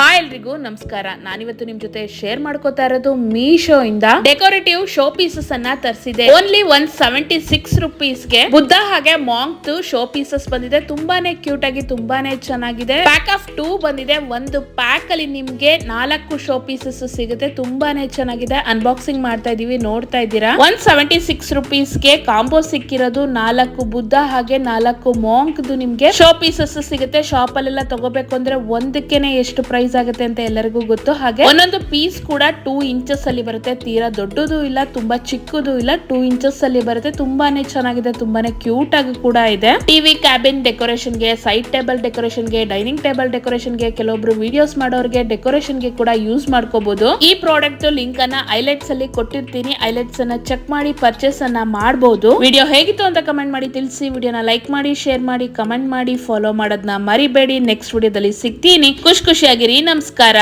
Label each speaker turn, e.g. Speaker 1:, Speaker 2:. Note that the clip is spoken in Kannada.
Speaker 1: ಹಾಯ್ ಎಲ್ರಿಗೂ ನಮಸ್ಕಾರ. ನಾನಿವತ್ತು ನಿಮ್ ಜೊತೆ ಶೇರ್ ಮಾಡ್ಕೋತಾ ಇರೋದು ಮೀಶೋ ಇಂದ ಡೆಕೋರೇಟಿವ್ ಶೋ ಪೀಸಸ್ ಅನ್ನ ತರಿಸಿದೆ. ಓನ್ಲಿ 176 ರುಪೀಸ್ಗೆ ಬುದ್ಧ ಹಾಗೆ ಮಾಂಕ್ ಶೋ ಪೀಸಸ್ ಬಂದಿದೆ. ತುಂಬಾನೇ ಕ್ಯೂಟ್ ಆಗಿ ತುಂಬಾನೇ ಚೆನ್ನಾಗಿದೆ. ಪ್ಯಾಕ್ ಆಫ್ 2 ಬಂದಿದೆ. ಒಂದು ಪ್ಯಾಕ್ ಅಲ್ಲಿ ನಿಮ್ಗೆ 4 ಶೋ ಪೀಸಸ್ ಸಿಗುತ್ತೆ. ತುಂಬಾನೇ ಚೆನ್ನಾಗಿದೆ. ಅನ್ಬಾಕ್ಸಿಂಗ್ ಮಾಡ್ತಾ ಇದೀವಿ, ನೋಡ್ತಾ ಇದ್ದೀರಾ. 176 ರುಪೀಸ್ಗೆ ಕಾಂಬೋ ಸಿಕ್ಕಿರೋದು 4 ಬುದ್ಧ ಹಾಗೆ 4 ಮಾಂಕ್ ನಿಮ್ಗೆ ಶೋ ಪೀಸಸ್ ಸಿಗುತ್ತೆ. ಶಾಪ್ ಅಲ್ಲೆಲ್ಲ ತಗೋಬೇಕು ಅಂದ್ರೆ ಒಂದಕ್ಕೇನೆ ಎಷ್ಟು ಪ್ರೈಸ್ ಆಗುತ್ತೆ ಅಂತ ಎಲ್ಲರಿಗೂ ಗೊತ್ತು. ಹಾಗೆ ಒಂದೊಂದು ಪೀಸ್ ಕೂಡ 2 ಇಂಚಸ್ ಅಲ್ಲಿ ಬರುತ್ತೆ. ತೀರಾ ದೊಡ್ಡದು ಇಲ್ಲ, ತುಂಬಾ ಚಿಕ್ಕದು ಇಲ್ಲ, 2 ಇಂಚಸ್ ಅಲ್ಲಿ ಬರುತ್ತೆ. ತುಂಬಾನೇ ಚೆನ್ನಾಗಿದೆ, ತುಂಬಾನೇ ಕ್ಯೂಟ್ ಆಗಿ ಕೂಡ ಇದೆ. ಟಿವಿ ಕ್ಯಾಬಿನ್ ಡೆಕೋರೇಷನ್ ಗೆ, ಸೈಡ್ ಟೇಬಲ್ ಡೆಕೋರೇಷನ್ ಗೆ, ಡೈನಿಂಗ್ ಟೇಬಲ್ ಡೆಕೋರೇಷನ್ ಗೆ, ಕೆಲವೊಬ್ರು ವಿಡಿಯೋಸ್ ಮಾಡೋರಿಗೆ ಡೆಕೋರೇಷನ್ ಗೆ ಕೂಡ ಯೂಸ್ ಮಾಡ್ಕೋಬಹುದು. ಈ ಪ್ರಾಡಕ್ಟ್ ಲಿಂಕ್ ಅನ್ನ ಹೈಲೈಟ್ಸ್ ಅಲ್ಲಿ ಕೊಟ್ಟಿರ್ತೀನಿ. ಹೈಲೈಟ್ಸ್ ಅನ್ನ ಚೆಕ್ ಮಾಡಿ ಪರ್ಚೇಸ್ ಅನ್ನ ಮಾಡಬಹುದು. ವಿಡಿಯೋ ಹೇಗಿತ್ತು ಅಂತ ಕಮೆಂಟ್ ಮಾಡಿ ತಿಳಿಸಿ. ವಿಡಿಯೋನ ಲೈಕ್ ಮಾಡಿ, ಶೇರ್ ಮಾಡಿ, ಕಮೆಂಟ್ ಮಾಡಿ, ಫಾಲೋ ಮಾಡೋದನ್ನ ಮರಿಬೇಡಿ. ನೆಕ್ಸ್ಟ್ ವಿಡಿಯೋದಲ್ಲಿ ಸಿಗ್ತೀನಿ. ಖುಷಿಯಾಗಿರಿ. ನಮಸ್ಕಾರ.